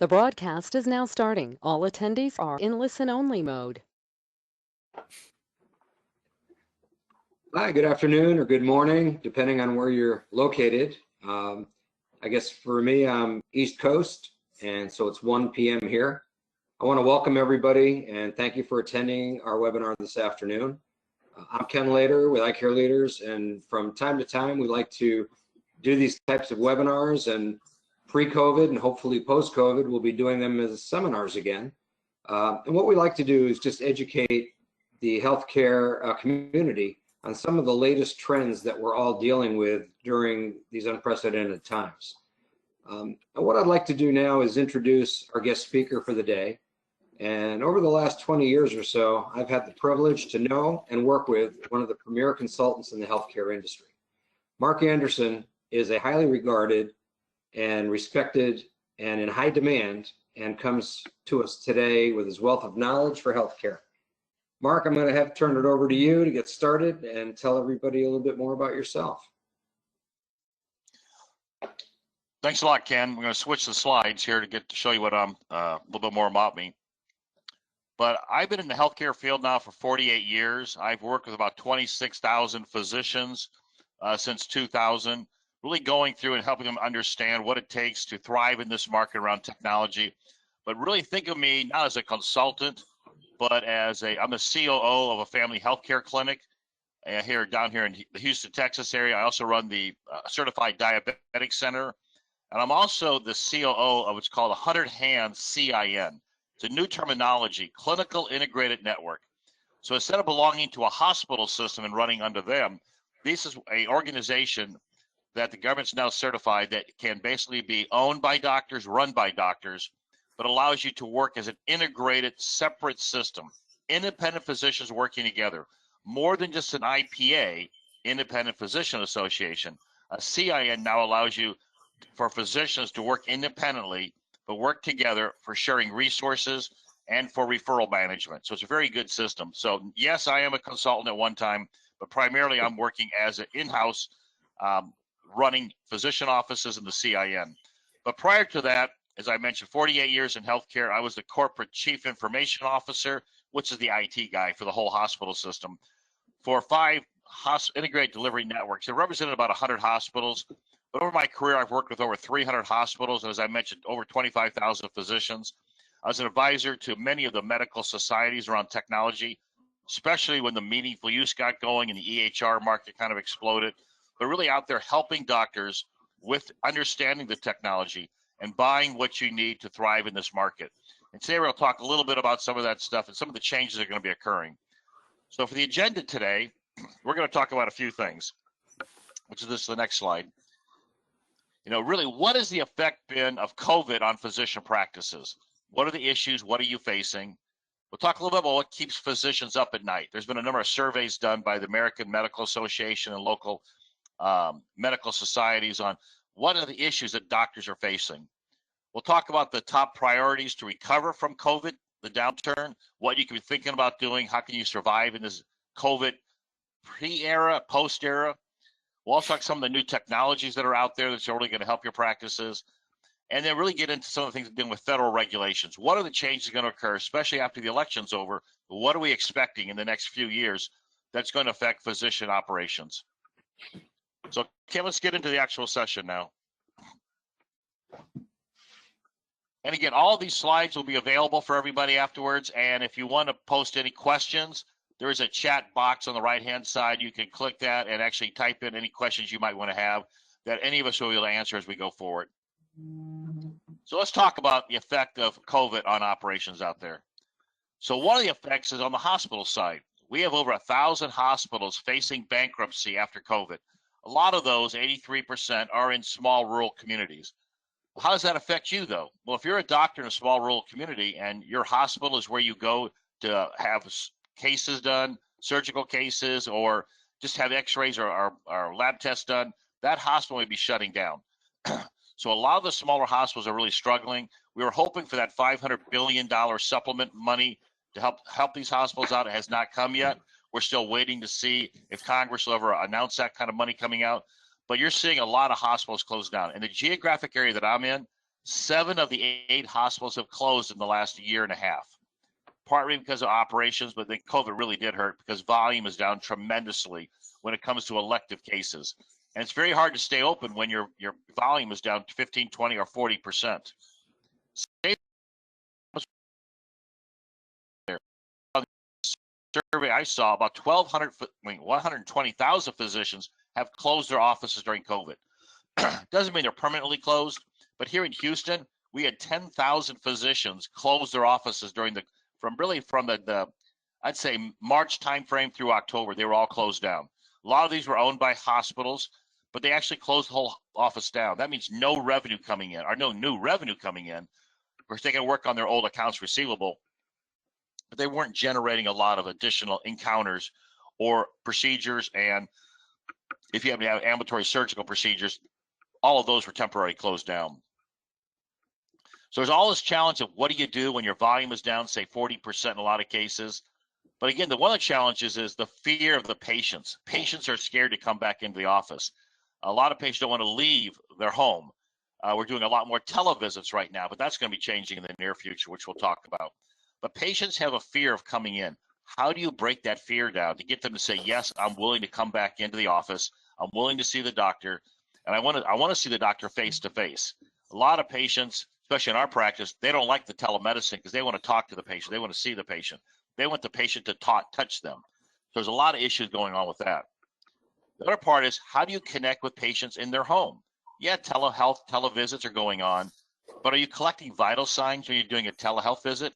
The broadcast is now starting. All attendees are in listen-only mode. Hi, good afternoon or good morning, depending on where you're located. I guess for me, I'm East Coast, and so it's 1 p.m. here. I want to welcome everybody and thank you for attending our webinar this afternoon. I'm Ken Lader with Eye Care Leaders, and from time to time, we like to do these types of webinars, and pre-COVID and hopefully post-COVID, we'll be doing them as seminars again. And what we like to do is just educate the healthcare community on some of the latest trends that we're all dealing with during these unprecedented times. And what I'd like to do now is introduce our guest speaker for the day. And over the last 20 years or so, I've had the privilege to know and work with one of the premier consultants in the healthcare industry. Mark Anderson is a highly regarded and respected and in high demand, and comes to us today with his wealth of knowledge for healthcare. Mark, I'm going to have to turn it over to you to get started and tell everybody a little bit more about yourself. Thanks a lot, Ken. We're going to switch the slides here to show you what a little bit more about me. But I've been in the healthcare field now for 48 years. I've worked with about 26,000 physicians since 2000, really going through and helping them understand what it takes to thrive in this market around technology. But really think of me not as a consultant, but as I'm the COO of a family healthcare clinic down here in the Houston, Texas area. I also run the Certified Diabetic Center, and I'm also the COO of what's called a 100 Hands CIN. It's a new terminology, Clinical Integrated Network. So instead of belonging to a hospital system and running under them, this is an organization that the government's now certified that can basically be owned by doctors, run by doctors, but allows you to work as an integrated, separate system. Independent physicians working together. More than just an IPA, Independent Physician Association. A CIN now allows you for physicians to work independently, but work together for sharing resources and for referral management. So it's a very good system. So yes, I am a consultant at one time, but primarily I'm working as an in-house running physician offices in the CIN. But prior to that, as I mentioned, 48 years in healthcare, I was the corporate chief information officer, which is the IT guy for the whole hospital system, for 5 integrated delivery networks. It represented about 100 hospitals. But over my career, I've worked with over 300 hospitals, and as I mentioned, over 25,000 physicians. I was an advisor to many of the medical societies around technology, especially when the meaningful use got going and the EHR market kind of exploded. But really out there helping doctors with understanding the technology and buying what you need to thrive in this market. And today we'll talk a little bit about some of that stuff and some of the changes that are going to be occurring. So for the agenda today, we're going to talk about a few things, which is the next slide. You know, really, what has the effect been of COVID on physician practices? What are the issues? What are you facing? We'll talk a little bit about what keeps physicians up at night. There's been a number of surveys done by the American Medical Association and local medical societies on what are the issues that doctors are facing. We'll talk about the top priorities to recover from COVID, the downturn, what you can be thinking about doing, how can you survive in this COVID pre-era, post-era. We'll also talk some of the new technologies that are out there that's really going to help your practices. And then really get into some of the things dealing with federal regulations. What are the changes going to occur, especially after the election's over? What are we expecting in the next few years that's going to affect physician operations? So, okay, let's get into the actual session now. And again, all of these slides will be available for everybody afterwards. And if you want to post any questions, there is a chat box on the right-hand side. You can click that and actually type in any questions you might want to have that any of us will be able to answer as we go forward. So let's talk about the effect of COVID on operations out there. So one of the effects is on the hospital side. We have over 1,000 hospitals facing bankruptcy after COVID. A lot of those, 83%, are in small rural communities. How does that affect you, though? Well, if you're a doctor in a small rural community and your hospital is where you go to have cases done, surgical cases, or just have x-rays or lab tests done, that hospital may be shutting down. So a lot of the smaller hospitals are really struggling. We were hoping for that $500 billion supplement money to help these hospitals out. It has not come yet. We're still waiting to see if Congress will ever announce that kind of money coming out. But you're seeing a lot of hospitals close down. In the geographic area that I'm in, 7 of the 8 hospitals have closed in the last year and a half, partly because of operations, but then COVID really did hurt because volume is down tremendously when it comes to elective cases. And it's very hard to stay open when your volume is down to 15, 20, or 40%. Survey I saw, about 120,000 physicians have closed their offices during COVID. Doesn't mean they're permanently closed, but here in Houston, we had 10,000 physicians close their offices during from the I'd say March timeframe through October. They were all closed down. A lot of these were owned by hospitals, but they actually closed the whole office down. That means no revenue coming in, or no new revenue coming in. Of course, they can work on their old accounts receivable, but they weren't generating a lot of additional encounters or procedures. And if you have any ambulatory surgical procedures, all of those were temporarily closed down. So there's all this challenge of what do you do when your volume is down, say 40% in a lot of cases. But again, one of the challenges is the fear of the patients. Patients are scared to come back into the office. A lot of patients don't want to leave their home. We're doing a lot more televisits right now, but that's going to be changing in the near future, which we'll talk about. But patients have a fear of coming in. How do you break that fear down to get them to say, yes, I'm willing to come back into the office. I'm willing to see the doctor. And I want to see the doctor face to face. A lot of patients, especially in our practice, they don't like the telemedicine because they want to talk to the patient. They want to see the patient. They want the patient to touch them. So there's a lot of issues going on with that. The other part is, how do you connect with patients in their home? Yeah, telehealth, televisits are going on, but are you collecting vital signs when you're doing a telehealth visit?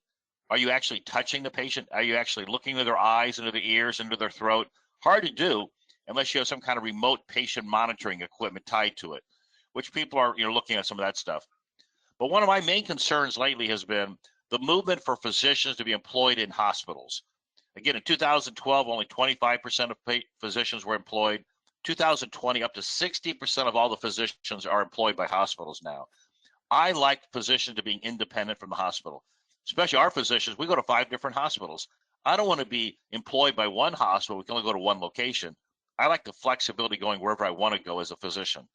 Are you actually touching the patient? Are you actually looking into their eyes, into their ears, into their throat? Hard to do unless you have some kind of remote patient monitoring equipment tied to it, which people are looking at some of that stuff. But one of my main concerns lately has been the movement for physicians to be employed in hospitals. Again, in 2012, only 25% of physicians were employed. 2020, up to 60% of all the physicians are employed by hospitals now. I like physicians to be independent from the hospital, especially our physicians. We go to 5 different hospitals. I don't want to be employed by one hospital. We can only go to one location. I like the flexibility going wherever I want to go as a physician.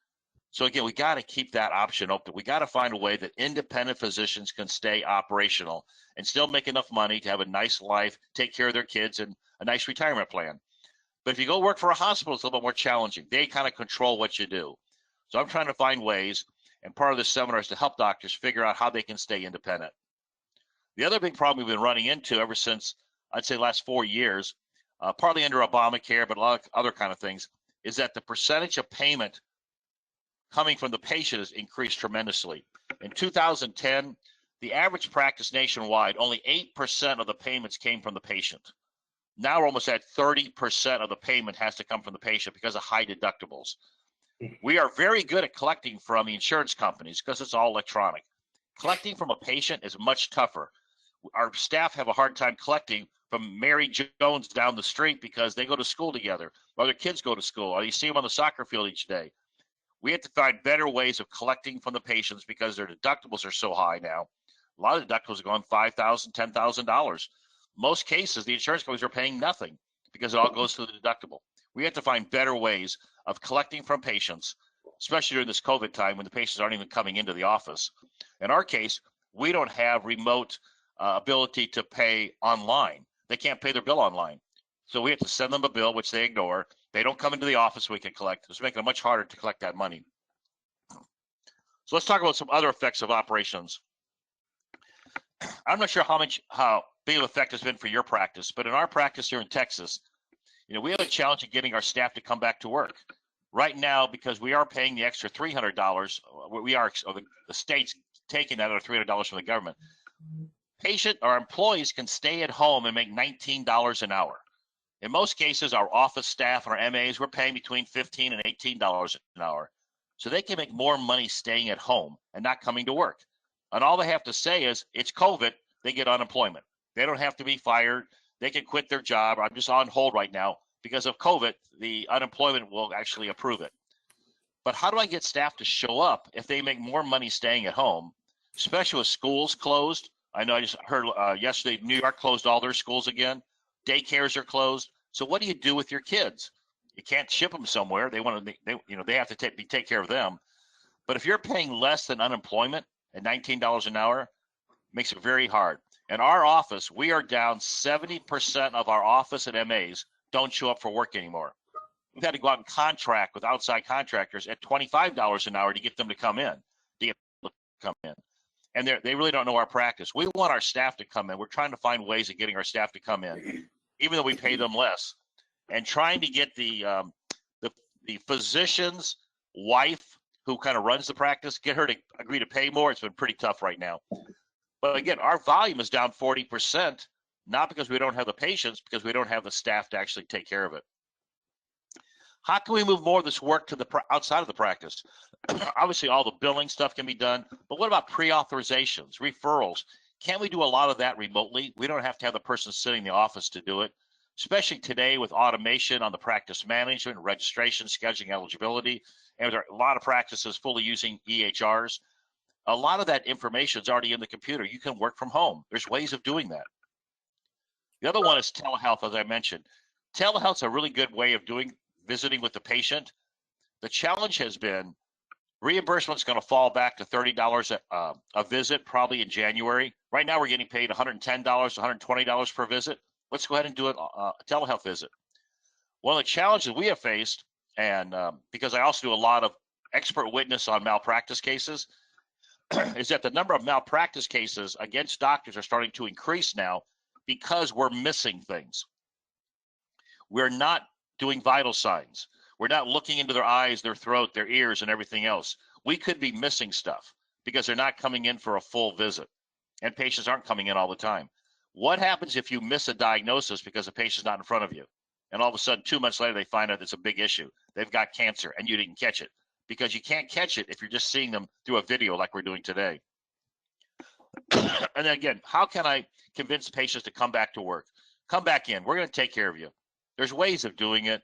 So again, we got to keep that option open. We got to find a way that independent physicians can stay operational and still make enough money to have a nice life, take care of their kids, and a nice retirement plan. But if you go work for a hospital, it's a little bit more challenging. They kind of control what you do. So I'm trying to find ways, and part of this seminar is to help doctors figure out how they can stay independent. The other big problem we've been running into ever since, I'd say, last 4 years, partly under Obamacare, but a lot of other kind of things, is that the percentage of payment coming from the patient has increased tremendously. In 2010, the average practice nationwide, only 8% of the payments came from the patient. Now we're almost at 30% of the payment has to come from the patient because of high deductibles. We are very good at collecting from the insurance companies because it's all electronic. Collecting from a patient is much tougher. Our staff have a hard time collecting from Mary Jones down the street because they go to school together, or their kids go to school, or you see them on the soccer field each day. We have to find better ways of collecting from the patients because their deductibles are so high now. A lot of deductibles are going $5,000, $10,000. Most cases, the insurance companies are paying nothing because it all goes to the deductible. We have to find better ways of collecting from patients, especially during this COVID time when the patients aren't even coming into the office. In our case, we don't have remote ability to pay online. They can't pay their bill online. So we have to send them a bill, which they ignore. They don't come into the office, we can collect. It's making it much harder to collect that money. So let's talk about some other effects of operations. I'm not sure how big of effect has been for your practice, but in our practice here in Texas, we have a challenge in getting our staff to come back to work. Right now, because we are paying the extra $300, the state's taking that other $300 from the government. Our employees can stay at home and make $19 an hour. In most cases, our office staff and our MAs, we're paying between $15 and $18 an hour. So they can make more money staying at home and not coming to work. And all they have to say is, it's COVID, they get unemployment. They don't have to be fired. They can quit their job. I'm just on hold right now. Because of COVID, the unemployment will actually approve it. But how do I get staff to show up if they make more money staying at home, especially with schools closed? I know I just heard yesterday New York closed all their schools again. Daycares are closed. So what do you do with your kids? You can't ship them somewhere. They have to take care of them. But if you're paying less than unemployment at $19 an hour makes it very hard. In our office, we are down 70% of our office and MAs don't show up for work anymore. We've had to go out and contract with outside contractors at $25 an hour to get them to come in, And they really don't know our practice. We want our staff to come in. We're trying to find ways of getting our staff to come in, even though we pay them less, and trying to get the physician's wife, who kind of runs the practice, get her to agree to pay more. It's been pretty tough right now. But again, our volume is down 40%, not because we don't have the patients, because we don't have the staff to actually take care of it. How can we move more of this work to the outside of the practice? Obviously, all the billing stuff can be done, but what about pre-authorizations, referrals? Can't we do a lot of that remotely? We don't have to have the person sitting in the office to do it, especially today with automation on the practice management, registration, scheduling, eligibility, and there are a lot of practices fully using EHRs. A lot of that information is already in the computer. You can work from home. There's ways of doing that. The other one is telehealth, as I mentioned. Telehealth's a really good way of visiting with the patient. The challenge has been reimbursement's going to fall back to $30 a visit, probably in January. Right now, we're getting paid $110, $120 per visit. Let's go ahead and do a telehealth visit. One of the challenges we have faced, and because I also do a lot of expert witness on malpractice cases, is that the number of malpractice cases against doctors are starting to increase now because we're missing things. We're not doing vital signs. We're not looking into their eyes, their throat, their ears, and everything else. We could be missing stuff because they're not coming in for a full visit, and patients aren't coming in all the time. What happens if you miss a diagnosis because the patient's not in front of you, and all of a sudden 2 months later they find out it's a big issue? They've got cancer and you didn't catch it, because you can't catch it if you're just seeing them through a video like we're doing today. And then again, how can I convince patients to come back to work? Come back in. We're going to take care of you. There's ways of doing it.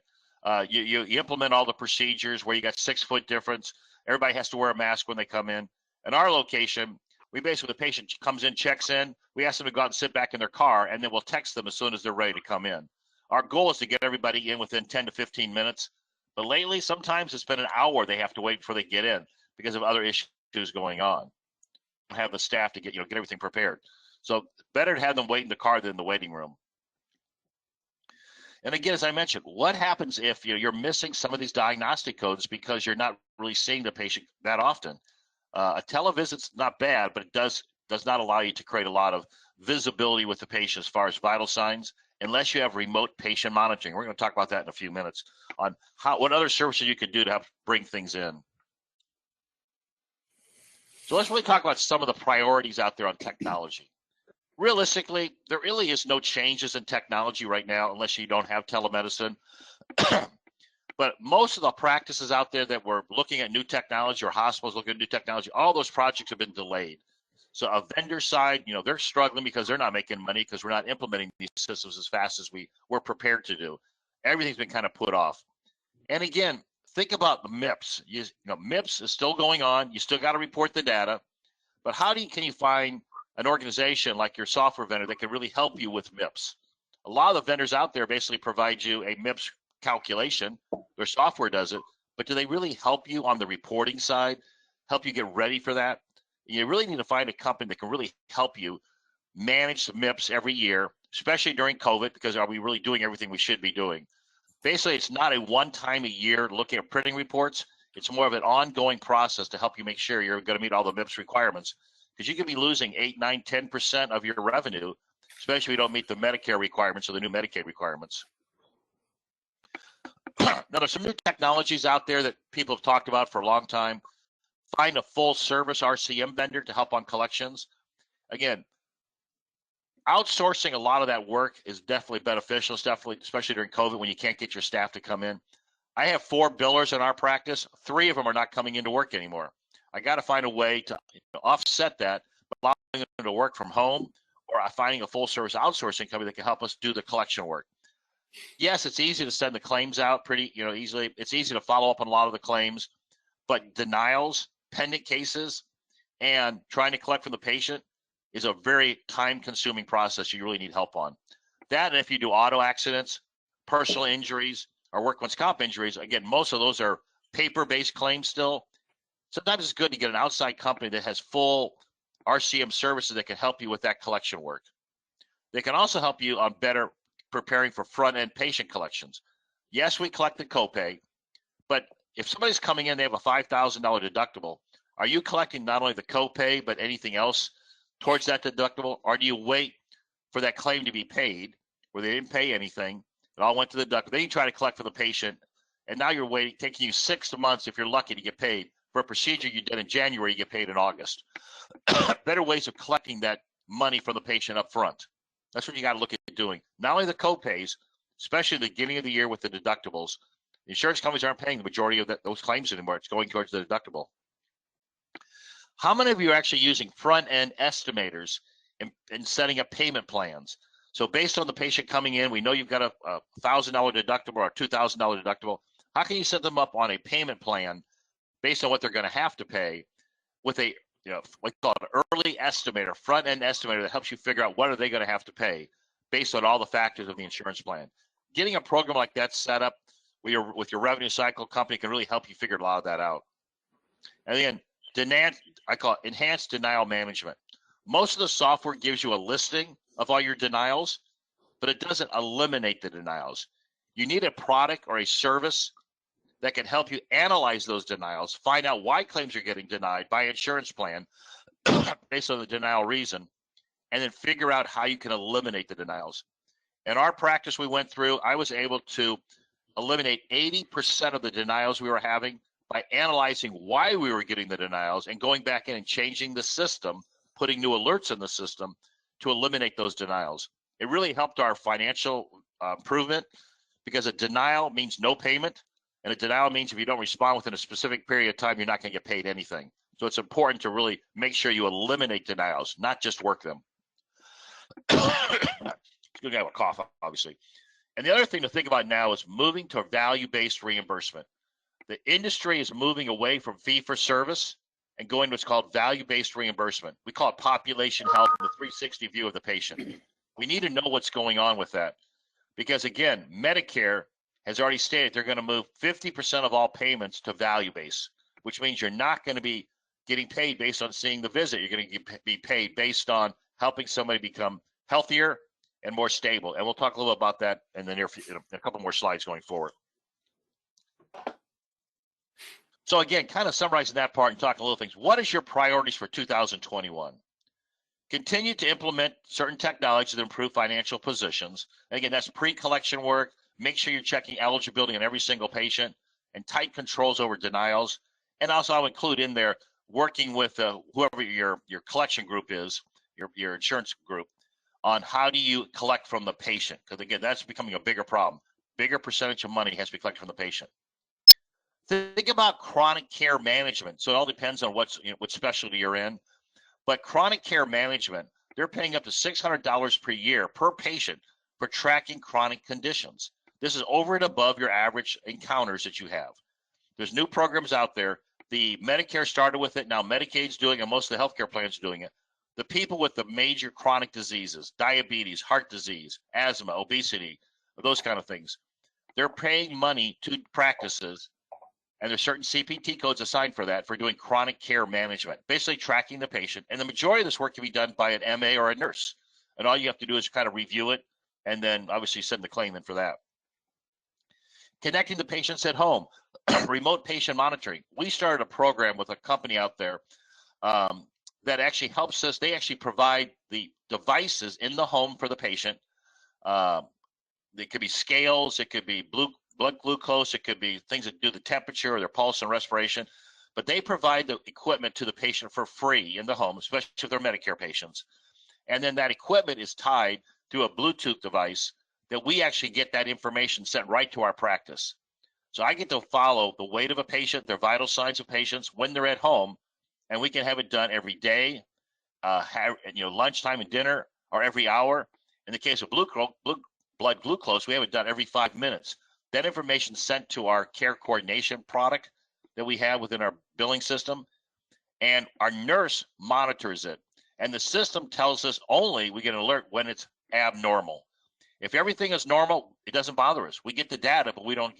You implement all the procedures where you got 6 foot difference. Everybody has to wear a mask when they come in. In our location, we basically, the patient comes in, checks in, we ask them to go out and sit back in their car, and then we'll text them as soon as they're ready to come in. Our goal is to get everybody in within 10 to 15 minutes. But lately, sometimes it's been an hour they have to wait before they get in because of other issues going on. Have the staff to get everything prepared. So better to have them wait in the car than in the waiting room. And again, as I mentioned, what happens if you're missing some of these diagnostic codes because you're not really seeing the patient that often? A televisit's not bad, but it does not allow you to create a lot of visibility with the patient as far as vital signs, unless you have remote patient monitoring. We're going to talk about that in a few minutes on what other services you could do to help bring things in. So let's really talk about some of the priorities out there on technology. Realistically, there really is no changes in technology right now unless you don't have telemedicine. But most of the practices out there that were looking at new technology, or hospitals looking at new technology, all those projects have been delayed. So a vendor side, they're struggling because they're not making money because we're not implementing these systems as fast as we were prepared to do. Everything's been kind of put off. And again, think about the MIPS. MIPS is still going on. You still got to report the data. But how can you find an organization like your software vendor that can really help you with MIPS? A lot of the vendors out there basically provide you a MIPS calculation. Their software does it, but do they really help you on the reporting side, help you get ready for that? You really need to find a company that can really help you manage the MIPS every year, especially during COVID, because are we really doing everything we should be doing? Basically, it's not a one-time a year looking at printing reports. It's more of an ongoing process to help you make sure you're going to meet all the MIPS requirements, because you could be losing 8, 9, 10% of your revenue, especially if you don't meet the Medicare requirements or the new Medicaid requirements. Now, there's some new technologies out there that people have talked about for a long time. Find a full service RCM vendor to help on collections. Again, outsourcing a lot of that work is definitely beneficial. It's definitely, especially during COVID when you can't get your staff to come in. I have 4 billers in our practice. 3 of them are not coming into work anymore. I got to find a way to offset that, by allowing them to work from home, or finding a full service outsourcing company that can help us do the collection work. Yes, it's easy to send the claims out pretty easily. It's easy to follow up on a lot of the claims, but denials, pending cases, and trying to collect from the patient is a very time-consuming process you really need help on. That, and if you do auto accidents, personal injuries, or workman's comp injuries, again, most of those are paper-based claims still. Sometimes it's good to get an outside company that has full RCM services that can help you with that collection work. They can also help you on better preparing for front-end patient collections. Yes, we collect the copay, but if somebody's coming in, they have a $5,000 deductible, are you collecting not only the copay, but anything else towards that deductible? Or do you wait for that claim to be paid where they didn't pay anything, it all went to the deductible, then you try to collect for the patient, and now you're waiting, taking you 6 months, if you're lucky, to get paid for a procedure you did in January, you get paid in August. Better ways of collecting that money from the patient up front. That's what you got to look at doing. Not only the copays, especially at the beginning of the year with the deductibles. Insurance companies aren't paying the majority of those claims anymore. It's going towards the deductible. How many of you are actually using front-end estimators in setting up payment plans? So based on the patient coming in, we know you've got a $1,000 deductible or a $2,000 deductible. How can you set them up on a payment plan based on what they're going to have to pay with a, what we call an early estimator, front-end estimator that helps you figure out what are they going to have to pay based on all the factors of the insurance plan. Getting a program like that set up with your revenue cycle company can really help you figure a lot of that out. And then I call it enhanced denial management. Most of the software gives you a listing of all your denials, but it doesn't eliminate the denials. You need a product or a service that can help you analyze those denials, find out why claims are getting denied by insurance plan based on the denial reason, and then figure out how you can eliminate the denials. In our practice we went through, I was able to eliminate 80% of the denials we were having by analyzing why we were getting the denials and going back in and changing the system, putting new alerts in the system to eliminate those denials. It really helped our financial improvement, because a denial means no payment, and a denial means if you don't respond within a specific period of time, you're not going to get paid anything. So it's important to really make sure you eliminate denials, not just work them. You're gonna have a cough, obviously. And the other thing to think about now is moving to a value-based reimbursement. The industry is moving away from fee-for-service and going to what's called value-based reimbursement. We call it population health, the 360 view of the patient. We need to know what's going on with that, because again, Medicare has already stated they're going to move 50% of all payments to value-based, which means you're not going to be getting paid based on seeing the visit. You're going to be paid based on helping somebody become healthier and more stable. And we'll talk a little about that in the in a couple more slides going forward. So again, kind of summarizing that part and talking a little things. What is your priorities for 2021? Continue to implement certain technologies that improve financial positions. And again, that's pre-collection work. Make sure you're checking eligibility on every single patient and tight controls over denials. And also I'll include in there working with whoever your collection group is, your insurance group, on how do you collect from the patient. Because again, that's becoming a bigger problem. Bigger percentage of money has to be collected from the patient. Think about chronic care management. So it all depends on what specialty you're in. But chronic care management, they're paying up to $600 per year per patient for tracking chronic conditions. This is over and above your average encounters that you have. There's new programs out there. The Medicare started with it. Now Medicaid's doing it, and most of the healthcare plans are doing it. The people with the major chronic diseases, diabetes, heart disease, asthma, obesity, those kind of things, they're paying money to practices, and there's certain CPT codes assigned for that, for doing chronic care management, basically tracking the patient. And the majority of this work can be done by an MA or a nurse. And all you have to do is kind of review it and then obviously send the claim in for that. Connecting the patients at home, remote patient monitoring. We started a program with a company out there that actually helps us. They actually provide the devices in the home for the patient. It could be scales, it could be blood glucose, it could be things that do the temperature or their pulse and respiration, but they provide the equipment to the patient for free in the home, especially if they're Medicare patients. And then that equipment is tied to a Bluetooth device that we actually get that information sent right to our practice. So I get to follow the weight of a patient, their vital signs of patients when they're at home, and we can have it done every day, lunchtime and dinner, or every hour. In the case of blood glucose, we have it done every 5 minutes. That information sent to our care coordination product that we have within our billing system, and our nurse monitors it. And the system tells us only we get an alert when it's abnormal. If everything is normal, it doesn't bother us. We get the data, but we don't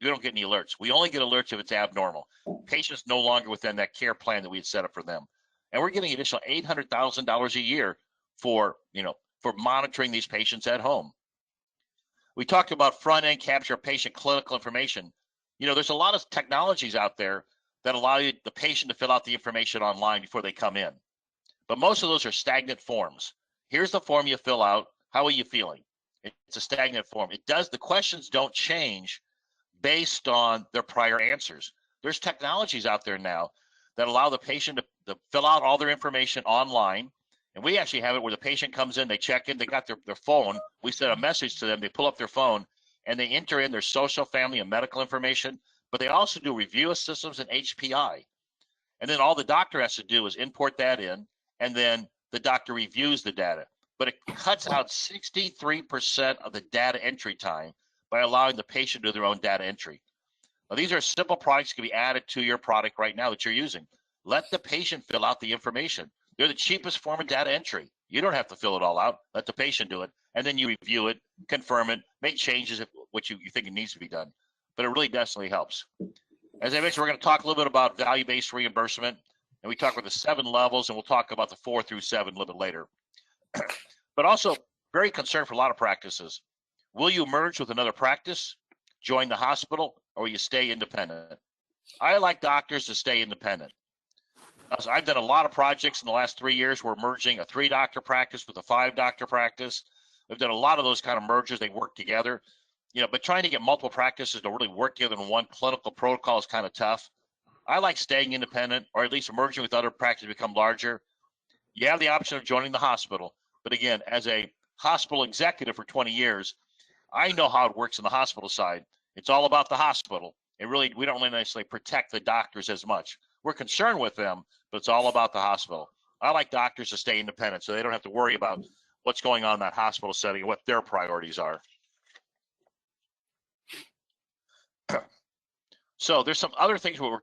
we don't get any alerts. We only get alerts if it's abnormal. Patients no longer within that care plan that we had set up for them. And we're getting additional $800,000 a year for, for monitoring these patients at home. We talked about front end capture of patient clinical information. There's a lot of technologies out there that allow the patient to fill out the information online before they come in. But most of those are stagnant forms. Here's the form you fill out. How are you feeling? It's a stagnant form. The questions don't change based on their prior answers. There's technologies out there now that allow the patient to fill out all their information online. And we actually have it where the patient comes in, they check in, they got their phone. We send a message to them, they pull up their phone, and they enter in their social, family, and medical information. But they also do review systems and HPI. And then all the doctor has to do is import that in, and then the doctor reviews the data. But it cuts out 63% of the data entry time by allowing the patient to do their own data entry. Now, these are simple products that can be added to your product right now that you're using. Let the patient fill out the information. They're the cheapest form of data entry. You don't have to fill it all out. Let the patient do it, and then you review it, confirm it, make changes if what you think it needs to be done. But it really definitely helps. As I mentioned, we're going to talk a little bit about value-based reimbursement, and we talk about the 7 levels, and we'll talk about the 4 through 7 a little bit later. But also very concerned for a lot of practices. Will you merge with another practice, join the hospital, or will you stay independent? I like doctors to stay independent. So I've done a lot of projects in the last 3 years. We're merging a 3-doctor practice with a 5-doctor practice. We've done a lot of those kind of mergers. They work together. But trying to get multiple practices to really work together in one clinical protocol is kind of tough. I like staying independent, or at least merging with other practices to become larger. You have the option of joining the hospital. But again, as a hospital executive for 20 years, I know how it works on the hospital side. It's all about the hospital. We don't really necessarily protect the doctors as much. We're concerned with them, but it's all about the hospital. I like doctors to stay independent so they don't have to worry about what's going on in that hospital setting and what their priorities are. So there's some other things where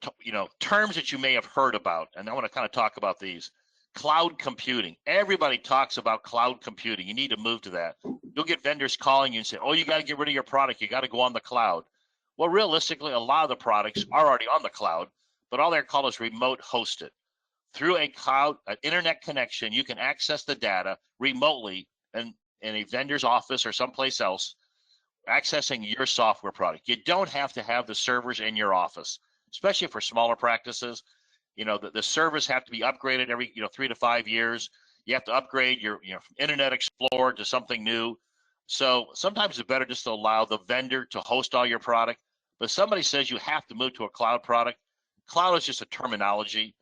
terms that you may have heard about, and I want to kind of talk about these. Cloud computing. Everybody talks about cloud computing. You need to move to that. You'll get vendors calling you and say, oh, you got to get rid of your product. You got to go on the cloud. Well, realistically, a lot of the products are already on the cloud, but all they're called is remote hosted. Through a cloud, an internet connection, you can access the data remotely in a vendor's office or someplace else, accessing your software product. You don't have to have the servers in your office, especially for smaller practices. The servers have to be upgraded every 3 to 5 years. You have to upgrade your from Internet Explorer to something new. So sometimes it's better just to allow the vendor to host all your product. But if somebody says you have to move to a cloud product, cloud is just a terminology.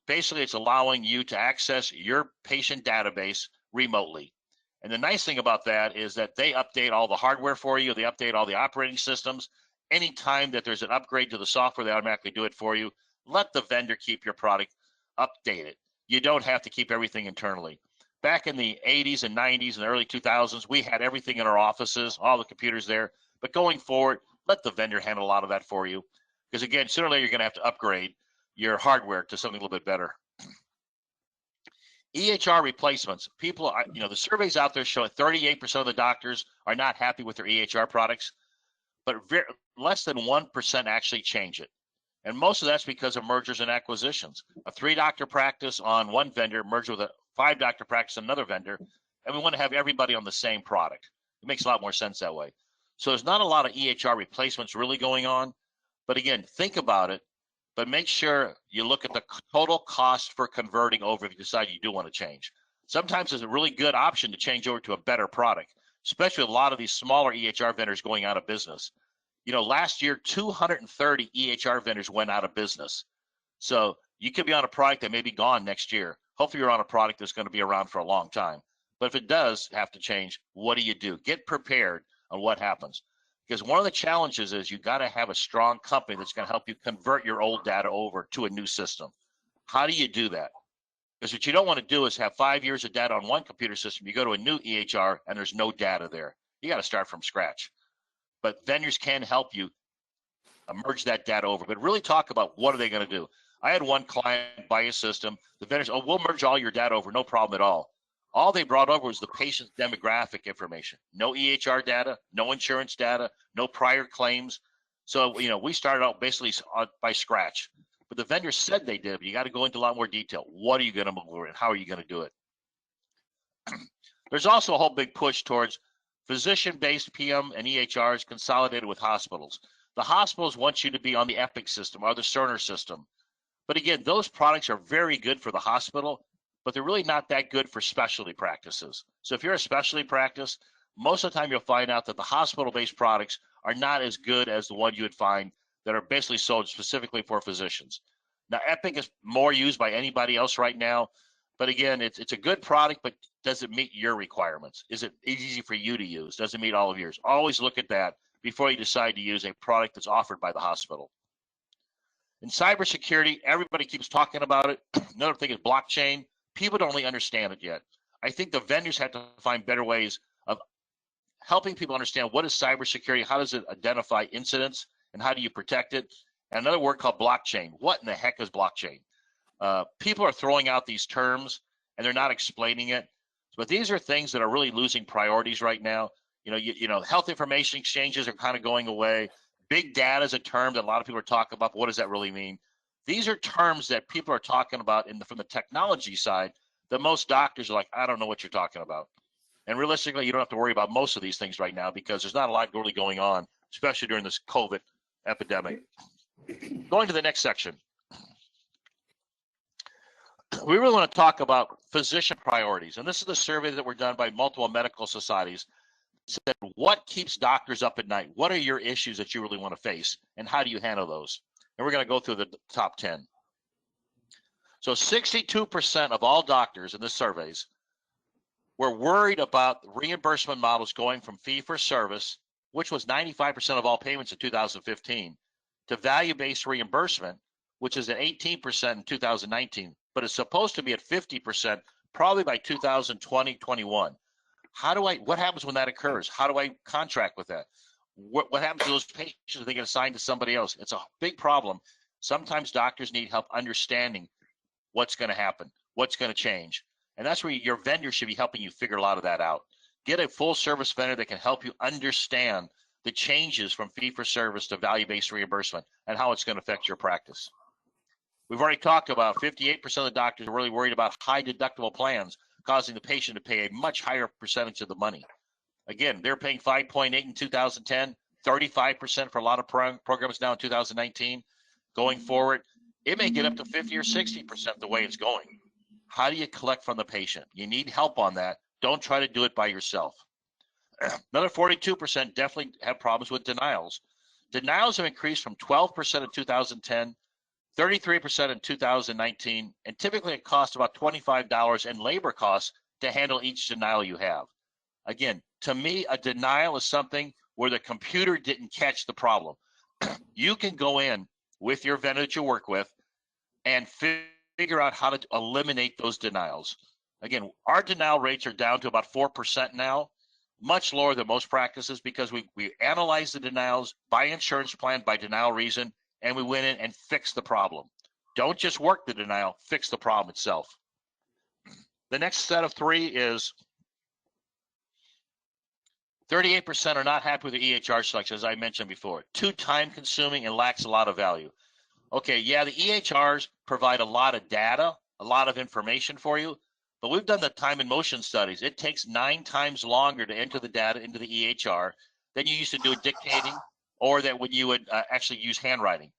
Basically, it's allowing you to access your patient database remotely. And the nice thing about that is that they update all the hardware for you. They update all the operating systems. Anytime that there's an upgrade to the software, they automatically do it for you. Let the vendor keep your product updated. You don't have to keep everything internally. Back in the 80s and 90s and the early 2000s, we had everything in our offices, all the computers there. But going forward, let the vendor handle a lot of that for you. Because again, sooner or later, you're going to have to upgrade your hardware to something a little bit better. EHR replacements. People, the surveys out there show that 38% of the doctors are not happy with their EHR products, but less than 1% actually change it. And most of that's because of mergers and acquisitions. A 3-doctor practice on one vendor merged with a 5-doctor practice on another vendor, and we want to have everybody on the same product. It makes a lot more sense that way. So there's not a lot of EHR replacements really going on. But again, think about it, but make sure you look at the total cost for converting over if you decide you do want to change. Sometimes it's a really good option to change over to a better product, especially with a lot of these smaller EHR vendors going out of business. Last year, 230 EHR vendors went out of business. So you could be on a product that may be gone next year. Hopefully you're on a product that's going to be around for a long time. But if it does have to change, what do? Get prepared on what happens. Because one of the challenges is you got to have a strong company that's going to help you convert your old data over to a new system. How do you do that? Because what you don't want to do is have 5 years of data on one computer system. You go to a new EHR and there's no data there. You got to start from scratch. But vendors can help you merge that data over. But really talk about what are they going to do. I had one client buy a system. The vendors, oh, we'll merge all your data over, no problem at all. All they brought over was the patient's demographic information. No EHR data, no insurance data, no prior claims. So, we started out basically by scratch, but the vendor said they did, but you got to go into a lot more detail. What are you going to move over and how are you going to do it? There's also a whole big push towards physician-based PM and EHRs consolidated with hospitals. The hospitals want you to be on the Epic system or the Cerner system. But again, those products are very good for the hospital, but they're really not that good for specialty practices. So if you're a specialty practice, most of the time you'll find out that the hospital-based products are not as good as the one you would find that are basically sold specifically for physicians. Now, Epic is more used by anybody else right now, but again, it's a good product, but does it meet your requirements? Is it easy for you to use? Does it meet all of yours? Always look at that before you decide to use a product that's offered by the hospital. In cybersecurity, everybody keeps talking about it. Another thing is blockchain. People don't really understand it yet. I think the vendors have to find better ways of helping people understand what is cybersecurity, how does it identify incidents, and how do you protect it? And another word called blockchain. What in the heck is blockchain? People are throwing out these terms and they're not explaining it. But these are things that are really losing priorities right now. Health information exchanges are kind of going away. Big data is a term that a lot of people are talking about. But what does that really mean? These are terms that people are talking about from the technology side that most doctors are like, I don't know what you're talking about. And realistically, you don't have to worry about most of these things right now because there's not a lot really going on, especially during this COVID epidemic. Going to the next section. We really want to talk about physician priorities. And this is the survey that were done by multiple medical societies. It said, what keeps doctors up at night? What are your issues that you really want to face? And how do you handle those? And we're going to go through the top 10. So 62% of all doctors in the surveys were worried about reimbursement models going from fee-for-service, which was 95% of all payments in 2015, to value-based reimbursement, which is at 18% in 2019, but it's supposed to be at 50% probably by 2020-21. What happens when that occurs? How do I contract with that? What happens to those patients? They get assigned to somebody else. It's a big problem. Sometimes doctors need help understanding what's going to happen, what's going to change. And that's where your vendor should be helping you figure a lot of that out. Get a full service vendor that can help you understand the changes from fee-for-service to value-based reimbursement and how it's going to affect your practice. We've already talked about 58% of the doctors are really worried about high deductible plans, causing the patient to pay a much higher percentage of the money. Again, they're paying 5.8 in 2010, 35% for a lot of programs now in 2019. Going forward, it may get up to 50 or 60% the way it's going. How do you collect from the patient? You need help on that. Don't try to do it by yourself. Another 42% definitely have problems with denials. Denials have increased from 12% in 2010, 33% in 2019, and typically it costs about $25 in labor costs to handle each denial you have. Again, to me, a denial is something where the computer didn't catch the problem. You can go in with your vendor that you work with and figure out how to eliminate those denials. Again, our denial rates are down to about 4% now, much lower than most practices because we analyze the denials by insurance plan, by denial reason, and we went in and fixed the problem. Don't just work the denial, fix the problem itself. The next set of three is 38% are not happy with the EHR selection, as I mentioned before. Too time consuming and lacks a lot of value. Okay, yeah, the EHRs provide a lot of data, a lot of information for you, but we've done the time and motion studies. It takes 9 times longer to enter the data into the EHR than you used to do it dictating or that when you would actually use handwriting.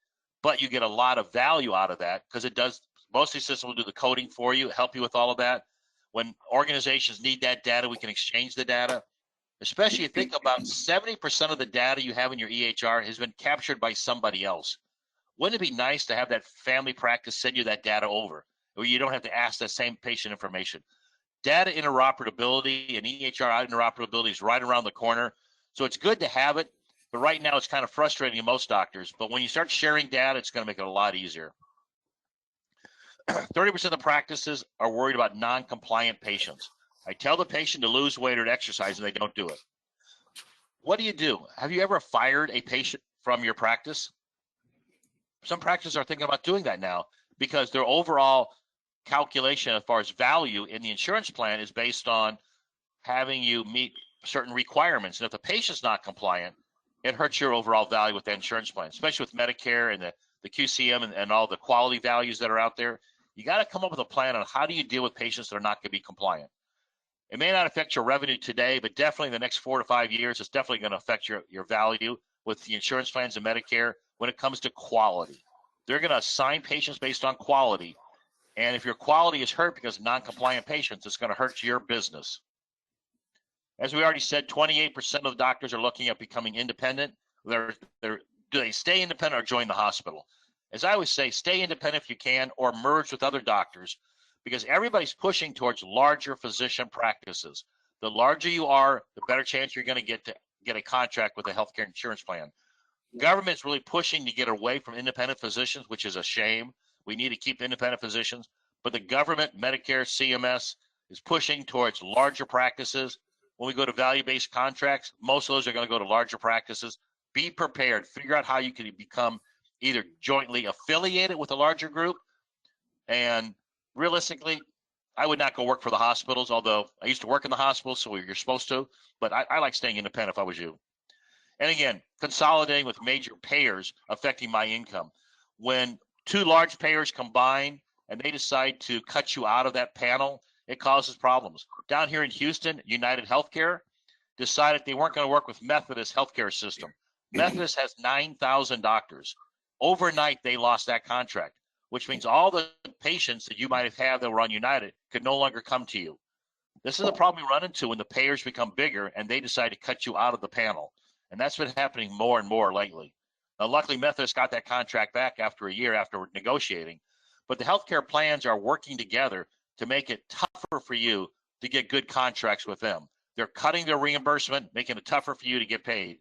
But you get a lot of value out of that because it does, most of these systems will do the coding for you, help you with all of that. When organizations need that data, we can exchange the data. Especially you think about 70% of the data you have in your EHR has been captured by somebody else. Wouldn't it be nice to have that family practice send you that data over where you don't have to ask that same patient information? Data interoperability and EHR interoperability is right around the corner. So it's good to have it, but right now it's kind of frustrating to most doctors. But when you start sharing data, it's going to make it a lot easier. 30% of the practices are worried about non-compliant patients. I tell the patient to lose weight or to exercise and they don't do it. What do? Have you ever fired a patient from your practice? Some practices are thinking about doing that now because their overall calculation as far as value in the insurance plan is based on having you meet certain requirements. And if the patient's not compliant, it hurts your overall value with the insurance plan, especially with Medicare and the QCM and all the quality values that are out there. You got to come up with a plan on how do you deal with patients that are not going to be compliant. It may not affect your revenue today, but definitely in the next 4 to 5 years, it's definitely going to affect your value with the insurance plans and Medicare when it comes to quality. They're going to assign patients based on quality. And if your quality is hurt because of non-compliant patients, it's going to hurt your business. As we already said, 28% of the doctors are looking at becoming independent. Do they stay independent or join the hospital? As I always say, stay independent if you can, or merge with other doctors, because everybody's pushing towards larger physician practices. The larger you are, the better chance you're going to get a contract with a healthcare insurance plan. Government's really pushing to get away from independent physicians, which is a shame. We need to keep independent physicians, but the government, Medicare, CMS, is pushing towards larger practices. When we go to value-based contracts, most of those are going to go to larger practices. Be prepared. Figure out how you can become either jointly affiliated with a larger group. And realistically, I would not go work for the hospitals, although I used to work in the hospitals, so you're supposed to. But I like staying independent if I was you. And again, consolidating with major payers affecting my income. When two large payers combine and they decide to cut you out of that panel, it causes problems. Down here in Houston, United Healthcare decided they weren't going to work with Methodist Healthcare System. Methodist has 9,000 doctors. Overnight, they lost that contract, which means all the patients that you might have had that were on United could no longer come to you. This is a problem we run into when the payers become bigger and they decide to cut you out of the panel. And that's been happening more and more lately. Now, luckily, Methodist got that contract back after a year after negotiating. But the healthcare plans are working together to make it tougher for you to get good contracts with them. They're cutting their reimbursement, making it tougher for you to get paid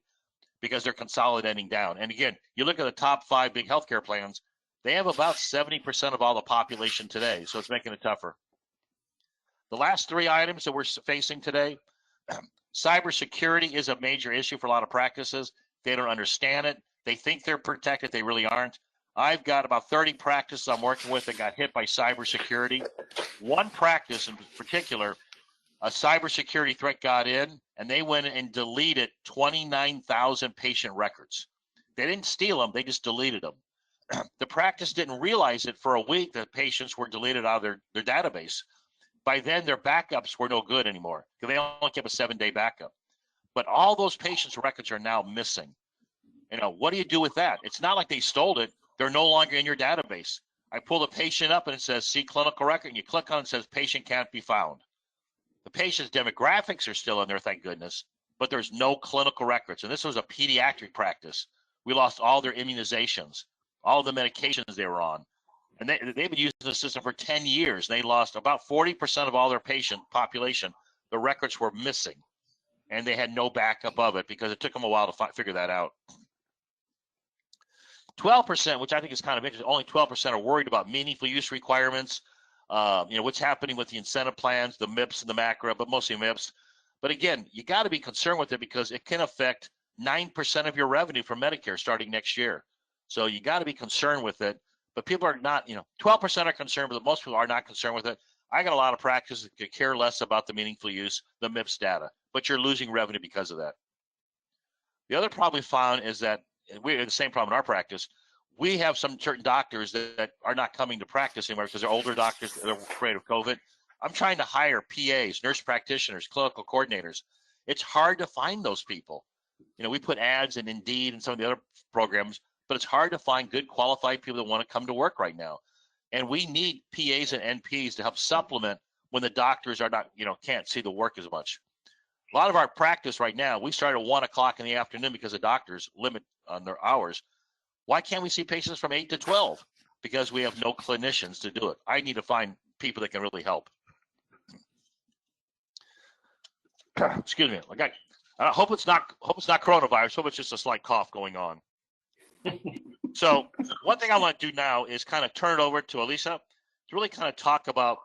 because they're consolidating down. And again, you look at the top 5 big healthcare plans, they have about 70% of all the population today, so it's making it tougher. The last 3 items that we're facing today, cybersecurity is a major issue for a lot of practices. They don't understand it. They think they're protected. They really aren't. I've got about 30 practices I'm working with that got hit by cybersecurity. One practice in particular, a cybersecurity threat got in, and they went and deleted 29,000 patient records. They didn't steal them. They just deleted them. The practice didn't realize it for a week that patients were deleted out of their database. By then, their backups were no good anymore because they only kept a 7-day backup. But all those patients' records are now missing. You know, what do you do with that? It's not like they stole it. They're no longer in your database. I pull the patient up and it says, see clinical record, and you click on it and it says, patient can't be found. The patient's demographics are still in there, thank goodness, but there's no clinical records. And this was a pediatric practice. We lost all their immunizations, all the medications they were on. And they've been using the system for 10 years. They lost about 40% of all their patient population. The records were missing, and they had no backup of it because it took them a while to figure that out. 12%, which I think is kind of interesting, only 12% are worried about meaningful use requirements. You know, what's happening with the incentive plans, the MIPS and the MACRA, but mostly MIPS. But again, you got to be concerned with it because it can affect 9% of your revenue from Medicare starting next year. So you got to be concerned with it. But people are not, 12% are concerned, but most people are not concerned with it. I got a lot of practices that could care less about the meaningful use, the MIPS data, but you're losing revenue because of that. The other problem we found is that we have the same problem in our practice. We have some certain doctors that are not coming to practice anymore because they're older doctors that are afraid of COVID. I'm trying to hire PAs, nurse practitioners, clinical coordinators. It's hard to find those people. We put ads in Indeed and some of the other programs, but it's hard to find good qualified people that want to come to work right now. And we need PAs and NPs to help supplement when the doctors are not, can't see the work as much. A lot of our practice right now, we start at 1 o'clock in the afternoon because the doctors limit on their hours. Why can't we see patients from 8 to 12? Because we have no clinicians to do it. I need to find people that can really help. Excuse me. I hope it's not coronavirus. Hope it's just a slight cough going on. So one thing I want to do now is kind of turn it over to Elisa to really kind of talk about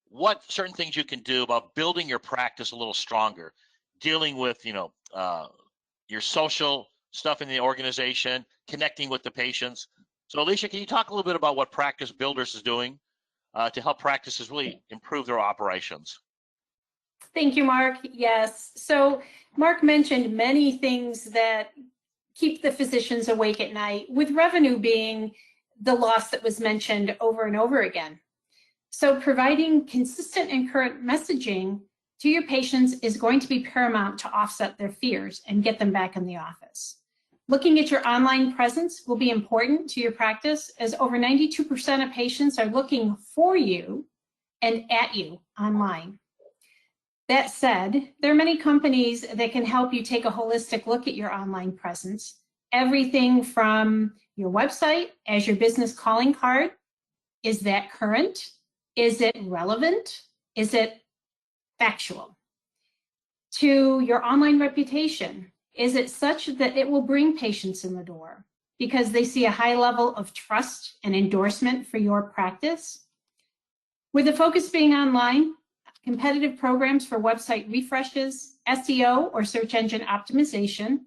what certain things you can do about building your practice a little stronger, dealing with, your social stuff in the organization, connecting with the patients. So Alicia, can you talk a little bit about what Practice Builders is doing to help practices really improve their operations? Thank you, Mark. Yes. So Mark mentioned many things that keep the physicians awake at night, with revenue being the loss that was mentioned over and over again. So providing consistent and current messaging to your patients is going to be paramount to offset their fears and get them back in the office. Looking at your online presence will be important to your practice, as over 92% of patients are looking for you and at you online. That said, there are many companies that can help you take a holistic look at your online presence. Everything from your website as your business calling card. Is that current? Is it relevant? Is it factual? To your online reputation. Is it such that it will bring patients in the door because they see a high level of trust and endorsement for your practice? With the focus being online, competitive programs for website refreshes, SEO or search engine optimization,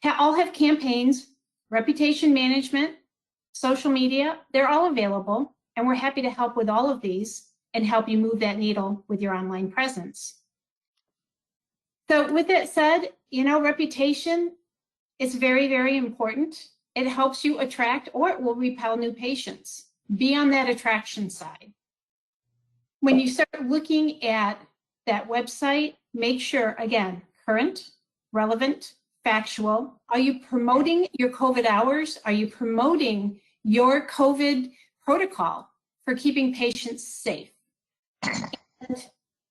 all have campaigns, reputation management, social media, they're all available, and we're happy to help with all of these and help you move that needle with your online presence. So with that said, reputation is very, very important. It helps you attract or it will repel new patients. Be on that attraction side. When you start looking at that website, make sure, again, current, relevant, factual. Are you promoting your COVID hours? Are you promoting your COVID protocol for keeping patients safe? And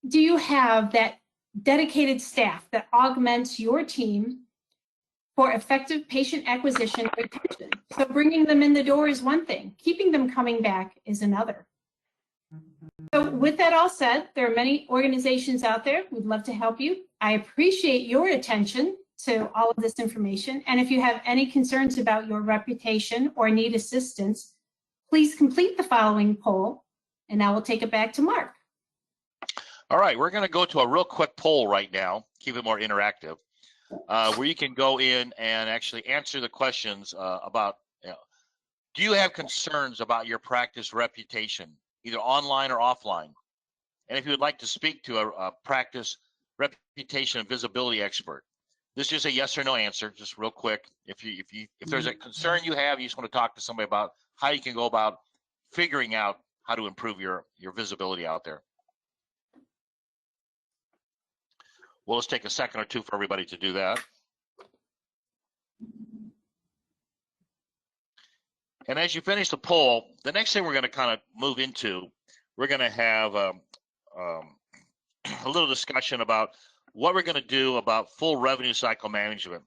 do you have that dedicated staff that augments your team for effective patient acquisition and retention? So bringing them in the door is one thing. Keeping them coming back is another. So with that all said, there are many organizations out there. We'd love to help you. I appreciate your attention to all of this information. And if you have any concerns about your reputation or need assistance, please complete the following poll, and I will take it back to Mark. All right, we're going to go to a real quick poll right now, keep it more interactive, where you can go in and actually answer the questions about, do you have concerns about your practice reputation, either online or offline? And if you would like to speak to a practice reputation and visibility expert, this is a yes or no answer, just real quick. If there's a concern you have, you just want to talk to somebody about how you can go about figuring out how to improve your visibility out there. We'll just take a second or two for everybody to do that. And as you finish the poll, the next thing we're going to kind of move into, we're going to have a little discussion about what we're going to do about full revenue cycle management.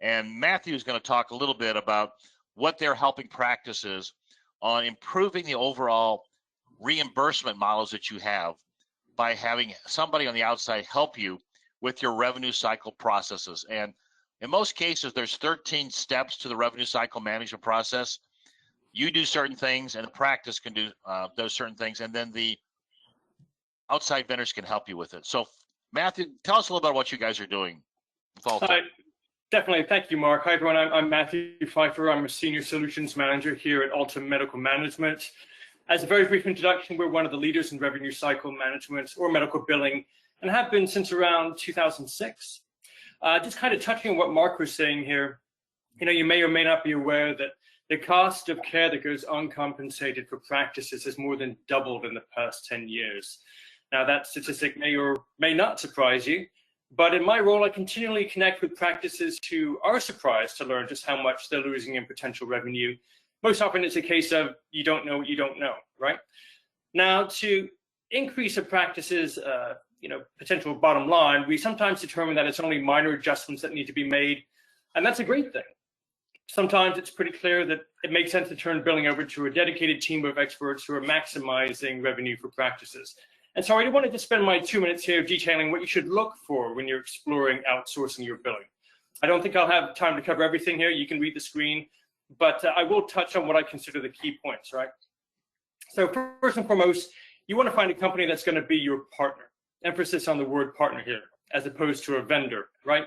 And Matthew is going to talk a little bit about what they're helping practices on improving the overall reimbursement models that you have by having somebody on the outside help you with your revenue cycle processes. And in most cases, there's 13 steps to the revenue cycle management process. You do certain things and the practice can do those certain things, and then the outside vendors can help you with it. So Matthew, tell us a little about what you guys are doing. Hi, definitely. Thank you, Mark. Hi, everyone. I'm Matthew Pfeiffer. I'm a Senior Solutions Manager here at Alta Medical Management. As a very brief introduction, we're one of the leaders in revenue cycle management or medical billing, and have been since around 2006. Just kind of touching on what Mark was saying here, you may or may not be aware that the cost of care that goes uncompensated for practices has more than doubled in the past 10 years. Now, that statistic may or may not surprise you, but in my role, I continually connect with practices who are surprised to learn just how much they're losing in potential revenue. Most often, it's a case of you don't know what you don't know, right? Now, to increase a practice's potential bottom line, we sometimes determine that it's only minor adjustments that need to be made, and that's a great thing. Sometimes it's pretty clear that it makes sense to turn billing over to a dedicated team of experts who are maximizing revenue for practices. And so I wanted to spend my 2 minutes here detailing what you should look for when you're exploring outsourcing your billing. I don't think I'll have time to cover everything here. You can read the screen, but I will touch on what I consider the key points, right? So first and foremost, you want to find a company that's going to be your partner. Emphasis on the word partner here, as opposed to a vendor, right?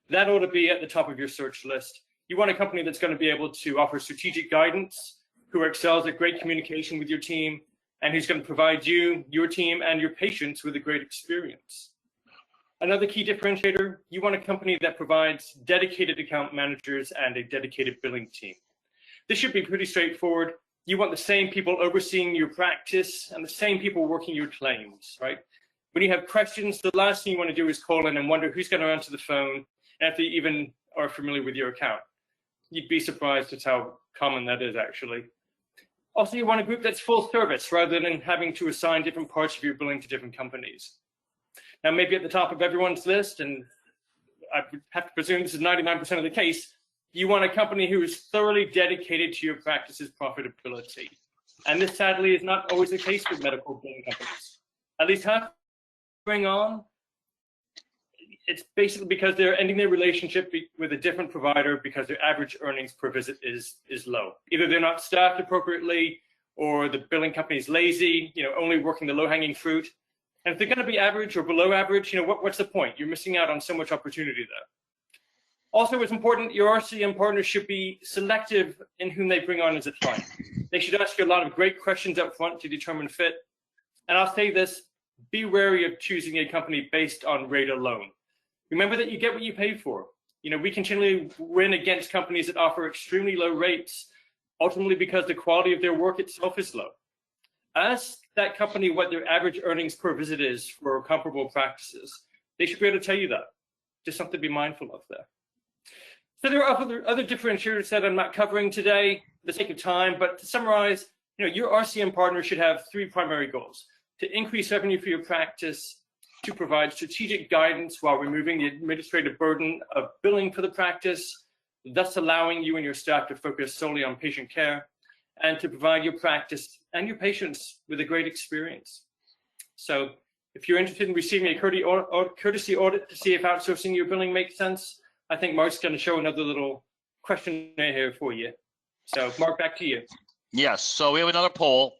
That ought to be at the top of your search list. You want a company that's going to be able to offer strategic guidance, who excels at great communication with your team, and who's going to provide you, your team, and your patients with a great experience. Another key differentiator, you want a company that provides dedicated account managers and a dedicated billing team. This should be pretty straightforward. You want the same people overseeing your practice and the same people working your claims, right? When you have questions, the last thing you want to do is call in and wonder who's going to answer the phone and if they even are familiar with your account. You'd be surprised at how common that is, actually. Also, you want a group that's full service rather than having to assign different parts of your billing to different companies. Now, maybe at the top of everyone's list, and I would have to presume this is 99% of the case, you want a company who is thoroughly dedicated to your practice's profitability. And this, sadly, is not always the case with medical billing companies. At least half going on, it's basically because they're ending their relationship with a different provider because their average earnings per visit is low. Either they're not staffed appropriately, or the billing company is lazy, only working the low-hanging fruit. And if they're going to be average or below average, what's the point? You're missing out on so much opportunity there. Also, it's important your RCM partners should be selective in whom they bring on as a client. They should ask you a lot of great questions up front to determine fit. And I'll say this, be wary of choosing a company based on rate alone. Remember that you get what you pay for. We continually win against companies that offer extremely low rates, ultimately because the quality of their work itself is low. Ask that company what their average earnings per visit is for comparable practices. They should be able to tell you that. Just something to be mindful of there. So there are other differentiators that I'm not covering today for the sake of time, but to summarize, your RCM partner should have three primary goals: to increase revenue for your practice, to provide strategic guidance while removing the administrative burden of billing for the practice, thus allowing you and your staff to focus solely on patient care, and to provide your practice and your patients with a great experience. So if you're interested in receiving a courtesy audit to see if outsourcing your billing makes sense, I think Mark's going to show another little questionnaire here for you. So Mark, back to you. Yes, so we have another poll.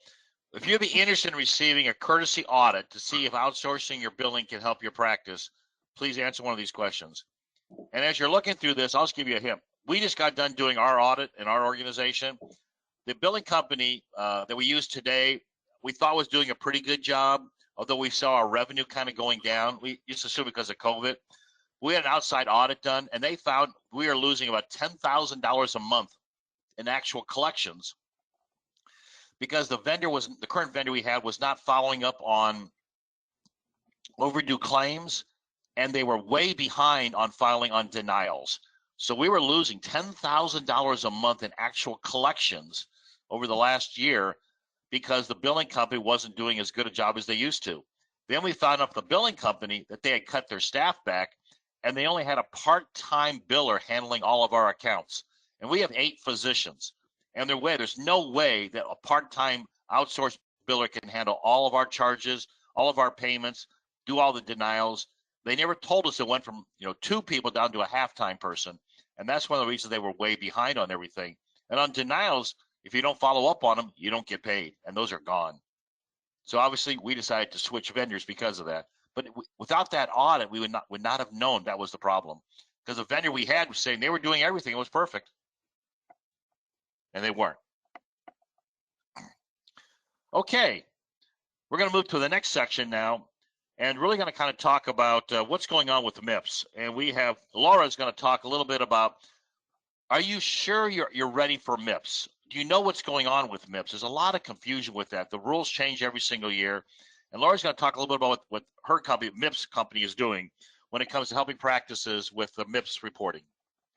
If you'd be interested in receiving a courtesy audit to see if outsourcing your billing can help your practice, please answer one of these questions. And as you're looking through this, I'll just give you a hint. We just got done doing our audit in our organization. The billing company that we use today, we thought was doing a pretty good job, although we saw our revenue kind of going down. We used to assume because of COVID. We had an outside audit done, and they found we are losing about $10,000 a month in actual collections because the current vendor we had was not following up on overdue claims, and they were way behind on filing on denials. So we were losing $10,000 a month in actual collections over the last year because the billing company wasn't doing as good a job as they used to. Then we found out the billing company that they had cut their staff back, and they only had a part-time biller handling all of our accounts. And we have 8 physicians. And there's no way that a part-time outsourced biller can handle all of our charges, all of our payments, do all the denials. They never told us it went from 2 people down to a half-time person. And that's one of the reasons they were way behind on everything. And on denials, if you don't follow up on them, you don't get paid. And those are gone. So obviously, we decided to switch vendors because of that. But without that audit, we would not have known that was the problem, because the vendor we had was saying they were doing everything. It was perfect. And they weren't. Okay, we're going to move to the next section now, and really going to kind of talk about what's going on with the MIPS. And we have Laura's going to talk a little bit about, are you sure you're ready for MIPS? Do you know what's going on with MIPS? There's a lot of confusion with that. The rules change every single year. And Laura's going to talk a little bit about what her company, MIPS company, is doing when it comes to helping practices with the MIPS reporting.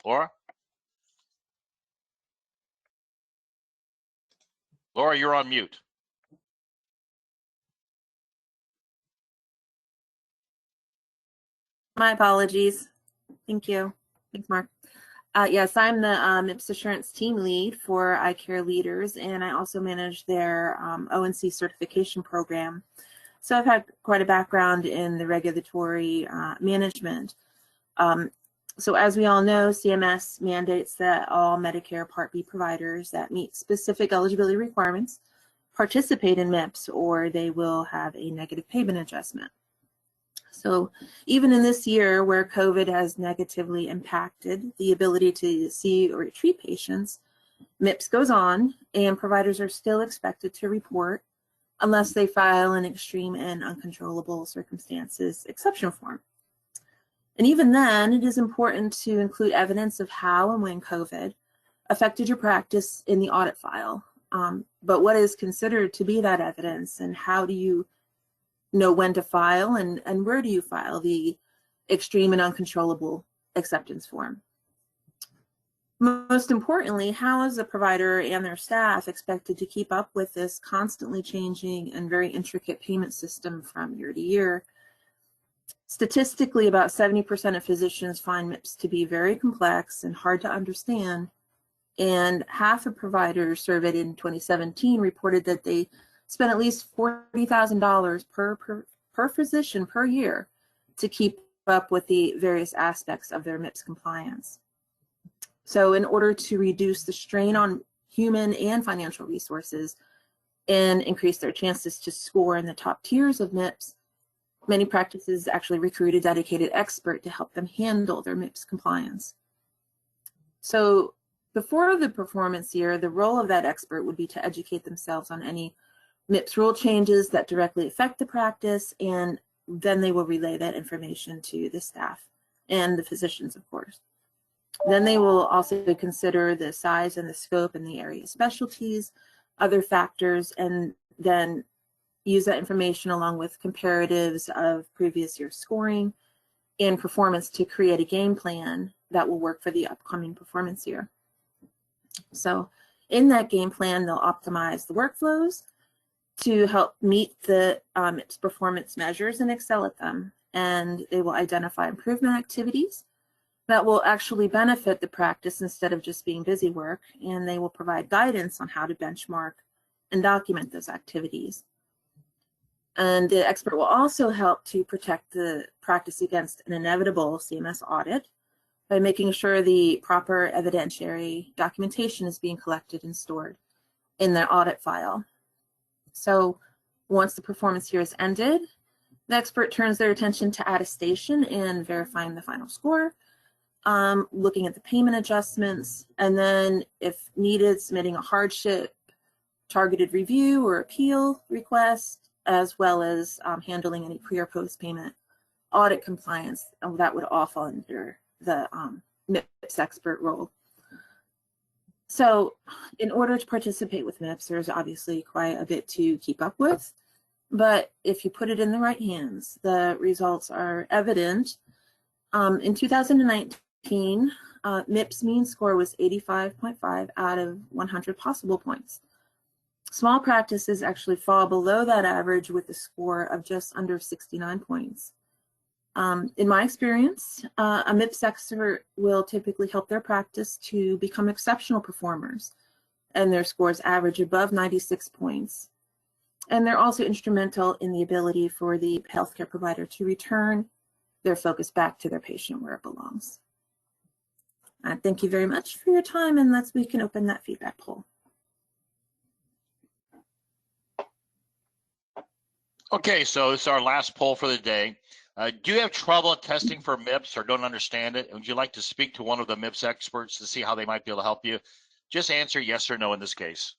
Laura? Laura, you're on mute. My apologies. Thank you. Thanks, Mark. Yes, I'm the MIPS Assurance Team Lead for iCare Leaders, and I also manage their ONC certification program. So I've had quite a background in the regulatory management. So as we all know, CMS mandates that all Medicare Part B providers that meet specific eligibility requirements participate in MIPS, or they will have a negative payment adjustment. So even in this year where COVID has negatively impacted the ability to see or treat patients, MIPS goes on, and providers are still expected to report unless they file an extreme and uncontrollable circumstances exception form. And even then, it is important to include evidence of how and when COVID affected your practice in the audit file. But what is considered to be that evidence, and how do you know when to file, and where do you file the extreme and uncontrollable acceptance form? Most importantly, how is the provider and their staff expected to keep up with this constantly changing and very intricate payment system from year to year? Statistically, about 70% of physicians find MIPS to be very complex and hard to understand, and half of providers surveyed in 2017 reported that they spent at least $40,000 per physician per year to keep up with the various aspects of their MIPS compliance. So in order to reduce the strain on human and financial resources and increase their chances to score in the top tiers of MIPS, many practices actually recruit a dedicated expert to help them handle their MIPS compliance. So before the performance year, the role of that expert would be to educate themselves on any MIPS rule changes that directly affect the practice, and then they will relay that information to the staff and the physicians, of course. Then they will also consider the size and the scope and the area specialties, other factors, and then use that information along with comparatives of previous year scoring and performance to create a game plan that will work for the upcoming performance year. So in that game plan, they'll optimize the workflows to help meet the MIPS performance measures and excel at them. And they will identify improvement activities that will actually benefit the practice instead of just being busy work. And they will provide guidance on how to benchmark and document those activities. And the expert will also help to protect the practice against an inevitable CMS audit by making sure the proper evidentiary documentation is being collected and stored in their audit file. So once the performance year is ended, the expert turns their attention to attestation and verifying the final score, looking at the payment adjustments, and then if needed, submitting a hardship targeted review or appeal request, as well as handling any pre or post payment audit compliance. That would all fall under the MIPS expert role. So in order to participate with MIPS, there's obviously quite a bit to keep up with, but if you put it in the right hands, the results are evident. In 2019, MIPS mean score was 85.5 out of 100 possible points. Small practices actually fall below that average with a score of just under 69 points. In my experience, a MIPS expert will typically help their practice to become exceptional performers, and their scores average above 96 points. And they're also instrumental in the ability for the healthcare provider to return their focus back to their patient where it belongs. Thank you very much for your time, and we can open that feedback poll. Okay, so this is our last poll for the day. Do you have trouble testing for MIPS or don't understand it? Would you like to speak to one of the MIPS experts to see how they might be able to help you? Just answer yes or no in this case.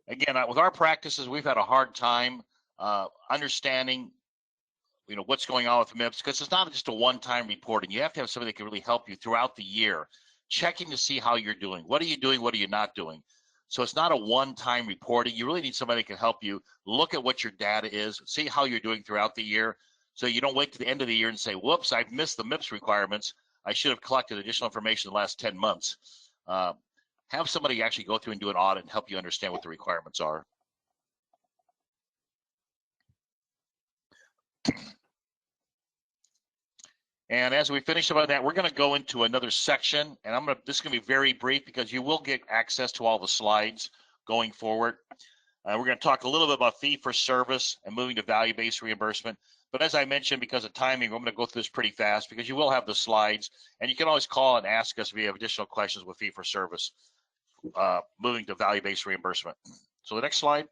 Again, with our practices, we've had a hard time understanding, what's going on with MIPS, because it's not just a one-time reporting. You have to have somebody that can really help you throughout the year, checking to see how you're doing. What are you doing? What are you not doing? So it's not a one-time reporting. You really need somebody that can help you look at what your data is, see how you're doing throughout the year, so you don't wait to the end of the year and say, whoops, I've missed the MIPS requirements. I should have collected additional information in the last 10 months. Have somebody actually go through and do an audit and help you understand what the requirements are. And as we finish about that, we're going to go into another section, and this is going to be very brief because you will get access to all the slides going forward. We're going to talk a little bit about fee for service and moving to value-based reimbursement. But as I mentioned, because of timing, I'm going to go through this pretty fast because you will have the slides, and you can always call and ask us if you have additional questions with fee for service, moving to value-based reimbursement. So the next slide.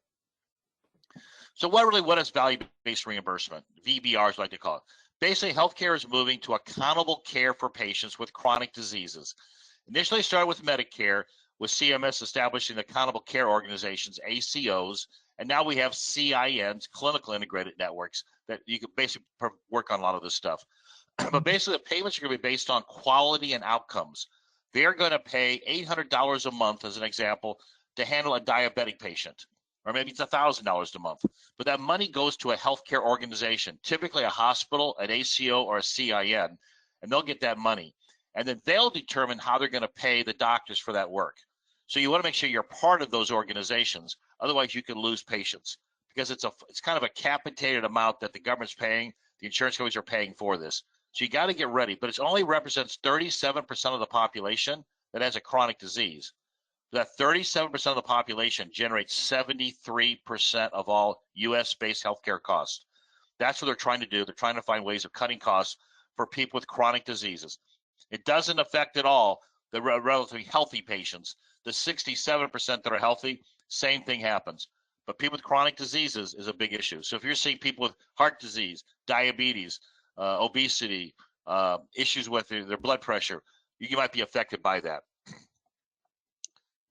So what is value-based reimbursement? VBR is what I like to call it. Basically, healthcare is moving to accountable care for patients with chronic diseases. Initially started with Medicare, with CMS establishing accountable care organizations, ACOs, And now we have CINs, clinical integrated networks, that you can basically work on a lot of this stuff. But basically, the payments are going to be based on quality and outcomes. They're going to pay $800 a month, as an example, to handle a diabetic patient, or maybe it's $1,000 a month. But that money goes to a healthcare organization, typically a hospital, an ACO, or a CIN, and they'll get that money. And then they'll determine how they're going to pay the doctors for that work. So you want to make sure you're part of those organizations. Otherwise, you can lose patients, because it's kind of a capitated amount that the government's paying, the insurance companies are paying for this. So you got to get ready, but it only represents 37% of the population that has a chronic disease. That 37% of the population generates 73% of all US-based healthcare costs. That's what they're trying to do. They're trying to find ways of cutting costs for people with chronic diseases. It doesn't affect at all the relatively healthy patients. The 67% that are healthy, same thing happens. But people with chronic diseases is a big issue. So if you're seeing people with heart disease, diabetes, obesity, issues with their blood pressure, you might be affected by that.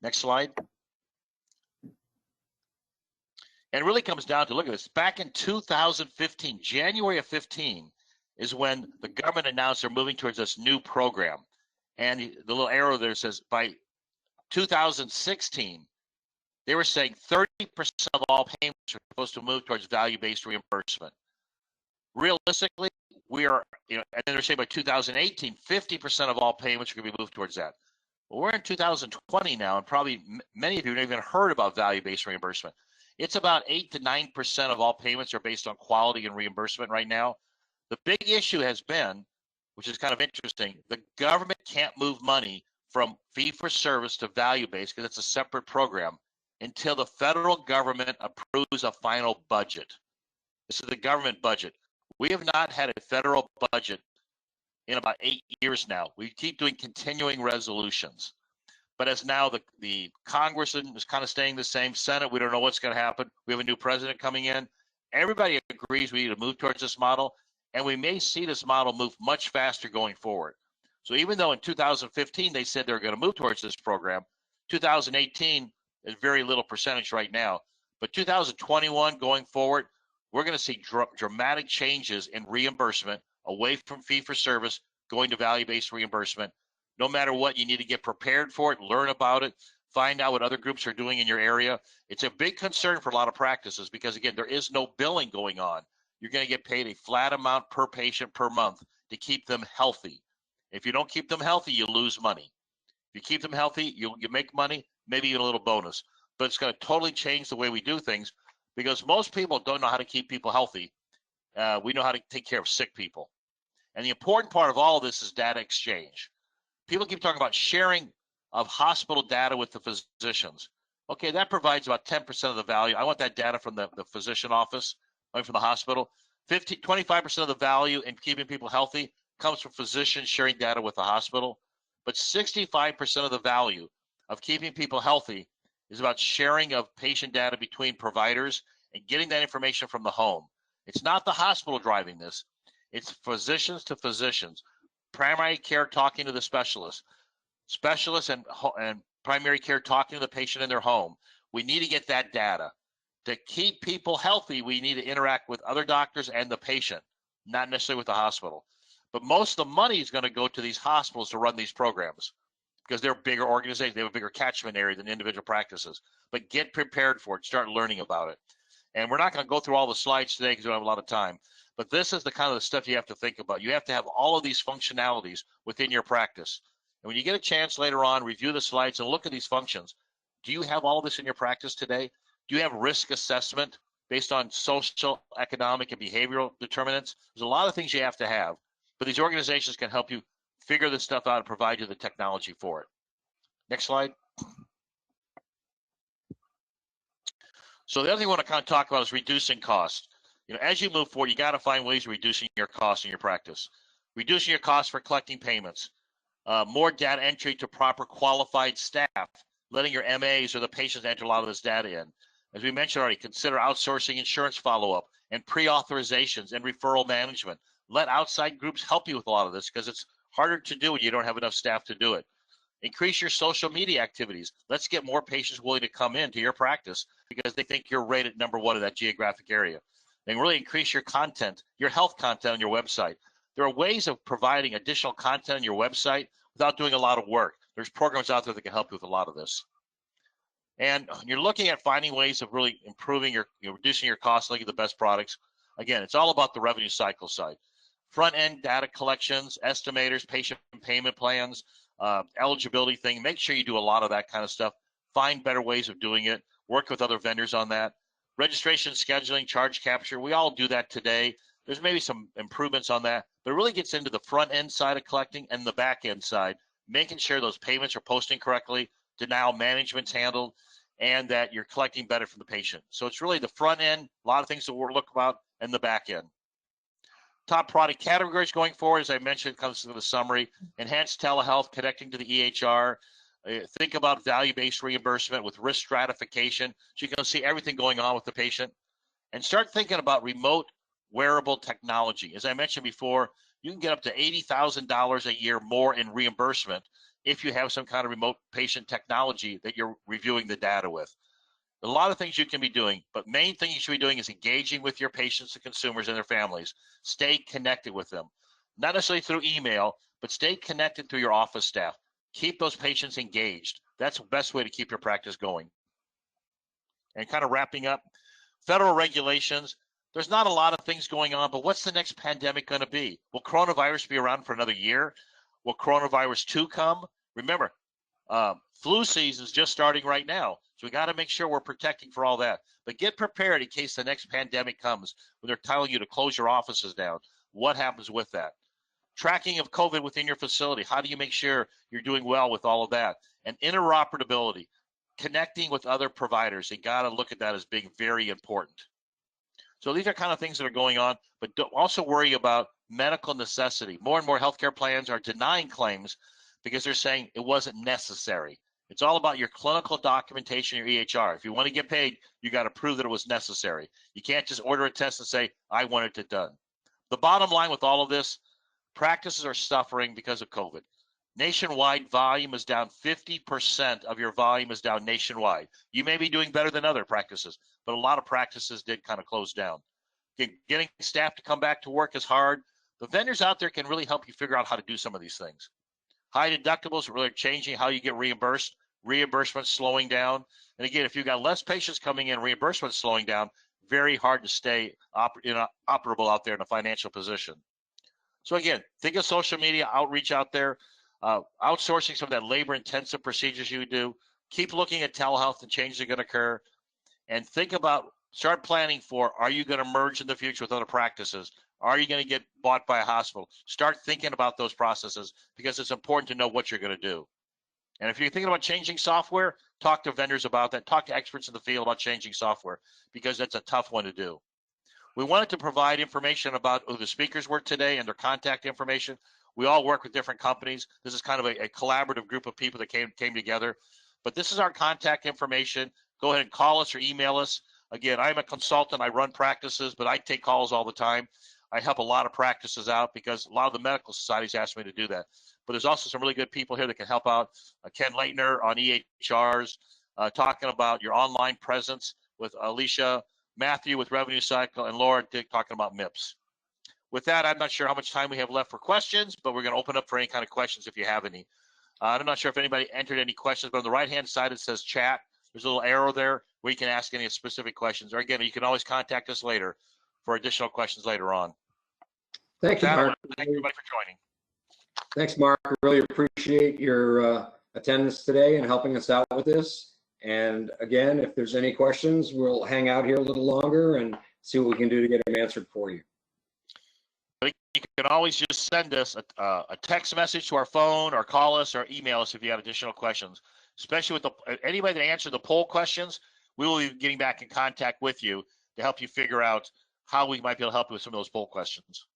Next slide. And it really comes down to, look at this, back in 2015, January of 15 is when the government announced they're moving towards this new program. And the little arrow there says by 2016, they were saying 30% of all payments are supposed to move towards value-based reimbursement. Realistically, we are, and then they're saying by 2018, 50% of all payments are going to be moved towards that. Well, we're in 2020 now, and probably many of you have even heard about value-based reimbursement. It's about 8 to 9% of all payments are based on quality and reimbursement right now. The big issue has been, which is kind of interesting, the government can't move money from fee-for-service to value-based, because it's a separate program, until the federal government approves a final budget. This is the government budget. We have not had a federal budget in about 8 years now. We keep doing continuing resolutions. But as now the Congress is kind of staying the same, Senate, we don't know what's going to happen. We have a new president coming in. Everybody agrees we need to move towards this model, and we may see this model move much faster going forward. So even though in 2015 they said they're going to move towards this program, 2018 is very little percentage right now. But 2021 going forward, we're going to see dramatic changes in reimbursement away from fee-for-service, going to value-based reimbursement. No matter what, you need to get prepared for it, learn about it, find out what other groups are doing in your area. It's a big concern for a lot of practices because, again, there is no billing going on. You're going to get paid a flat amount per patient per month to keep them healthy. If you don't keep them healthy, you lose money. If you keep them healthy, you make money, maybe even a little bonus. But it's going to totally change the way we do things, because most people don't know how to keep people healthy. We know how to take care of sick people. And the important part of all of this is data exchange. People keep talking about sharing of hospital data with the physicians. Okay, that provides about 10% of the value. I want that data from the physician office, from the hospital. 25% of the value in keeping people healthy comes from physicians sharing data with the hospital. But 65% of the value of keeping people healthy is about sharing of patient data between providers and getting that information from the home. It's not the hospital driving this. It's physicians to physicians, primary care talking to the specialists, specialists and primary care talking to the patient in their home. We need to get that data. To keep people healthy, we need to interact with other doctors and the patient, not necessarily with the hospital. But most of the money is going to go to these hospitals to run these programs because they're bigger organizations. They have a bigger catchment area than individual practices. But get prepared for it. Start learning about it. And we're not going to go through all the slides today because we don't have a lot of time. But this is the kind of the stuff you have to think about. You have to have all of these functionalities within your practice. And when you get a chance later on, review the slides and look at these functions. Do you have all of this in your practice today? Do you have risk assessment based on social, economic, and behavioral determinants? There's a lot of things you have to have, but these organizations can help you figure this stuff out and provide you the technology for it. Next slide. So the other thing I want to kind of talk about is reducing costs. As you move forward, you got to find ways of reducing your costs in your practice. Reducing your costs for collecting payments, more data entry to proper qualified staff, letting your MAs or the patients enter a lot of this data in. As we mentioned already, consider outsourcing insurance follow-up and pre-authorizations and referral management. Let outside groups help you with a lot of this because it's harder to do when you don't have enough staff to do it. Increase your social media activities. Let's get more patients willing to come into your practice because they think you're rated #1 in that geographic area. And really increase your content, your health content on your website. There are ways of providing additional content on your website without doing a lot of work. There's programs out there that can help you with a lot of this. And you're looking at finding ways of really improving reducing your costs, looking at the best products. Again, it's all about the revenue cycle side. Front-end data collections, estimators, patient payment plans, eligibility thing. Make sure you do a lot of that kind of stuff. Find better ways of doing it. Work with other vendors on that. Registration, scheduling, charge capture. We all do that today. There's maybe some improvements on that, but it really gets into the front-end side of collecting and the back-end side, making sure those payments are posting correctly, denial management's handled, and that you're collecting better from the patient. So it's really the front end, a lot of things that we'll look about, and the back end. Top product categories going forward, as I mentioned, comes to the summary. Enhanced telehealth, connecting to the EHR. Think about value-based reimbursement with risk stratification, so you can see everything going on with the patient. And start thinking about remote wearable technology. As I mentioned before, you can get up to $80,000 a year more in reimbursement if you have some kind of remote patient technology that you're reviewing the data with. A lot of things you can be doing, but main thing you should be doing is engaging with your patients and consumers and their families. Stay connected with them, not necessarily through email, but stay connected through your office staff. Keep those patients engaged. That's the best way to keep your practice going. And kind of wrapping up, federal regulations. There's not a lot of things going on, but what's the next pandemic going to be? Will coronavirus be around for another year? Will coronavirus 2 come? Remember, flu season is just starting right now. So we got to make sure we're protecting for all that. But get prepared in case the next pandemic comes when they're telling you to close your offices down. What happens with that? Tracking of COVID within your facility. How do you make sure you're doing well with all of that? And interoperability, connecting with other providers. You got to look at that as being very important. So these are kind of things that are going on, but don't also worry about medical necessity. More and more healthcare plans are denying claims because they're saying it wasn't necessary. It's all about your clinical documentation, your EHR. If you want to get paid, you got to prove that it was necessary. You can't just order a test and say, I want it done. The bottom line with all of this, practices are suffering because of COVID. Nationwide volume is down 50% of your volume is down nationwide. You may be doing better than other practices, but a lot of practices did kind of close down. Getting staff to come back to work is hard. The vendors out there can really help you figure out how to do some of these things. High deductibles are really changing how you get reimbursed. Reimbursement slowing down. And again, if you've got less patients coming in, reimbursement slowing down, very hard to stay operable out there in a financial position. So again, think of social media outreach out there, outsourcing some of that labor-intensive procedures you do. Keep looking at telehealth and changes that are going to occur. And think about, start planning for, are you going to merge in the future with other practices? Are you going to get bought by a hospital? Start thinking about those processes because it's important to know what you're going to do. And if you're thinking about changing software, talk to vendors about that. Talk to experts in the field about changing software because that's a tough one to do. We wanted to provide information about who the speakers were today and their contact information. We all work with different companies. This is kind of a collaborative group of people that came together. But this is our contact information. Go ahead and call us or email us. Again, I'm a consultant. I run practices, but I take calls all the time. I help a lot of practices out because a lot of the medical societies ask me to do that. But there's also some really good people here that can help out. Ken Leitner on EHRs, talking about your online presence with Alicia, Matthew with Revenue Cycle, and Laura Dick talking about MIPS. With that, I'm not sure how much time we have left for questions, but we're going to open up for any kind of questions if you have any. I'm not sure if anybody entered any questions, but on the right-hand side it says chat. There's a little arrow there where you can ask any specific questions. Or again, you can always contact us later for additional questions later on. Thank you, Mark. Thank everybody for joining. Thanks, Mark. Really appreciate your attendance today and helping us out with this. And again, if there's any questions, we'll hang out here a little longer and see what we can do to get them answered for you. You can always just send us a text message to our phone or call us or email us if you have additional questions, especially with anybody that answered the poll questions. We will be getting back in contact with you to help you figure out how we might be able to help you with some of those poll questions.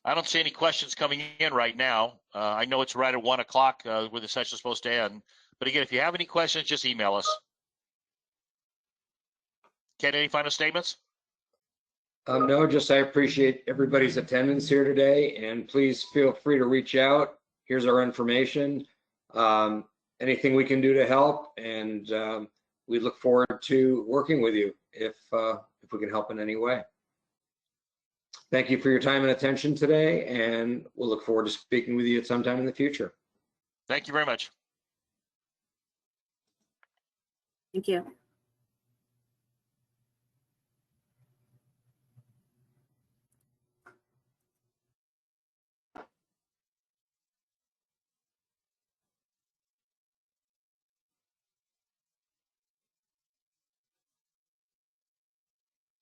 I don't see any questions coming in right now. I know it's right at 1 o'clock where the session is supposed to end. But again, if you have any questions, just email us. Ken, any final statements? No, just I appreciate everybody's attendance here today, and please feel free to reach out. Here's our information. Anything we can do to help, and we look forward to working with you if we can help in any way. Thank you for your time and attention today, and we'll look forward to speaking with you at some time in the future. Thank you very much. Thank you.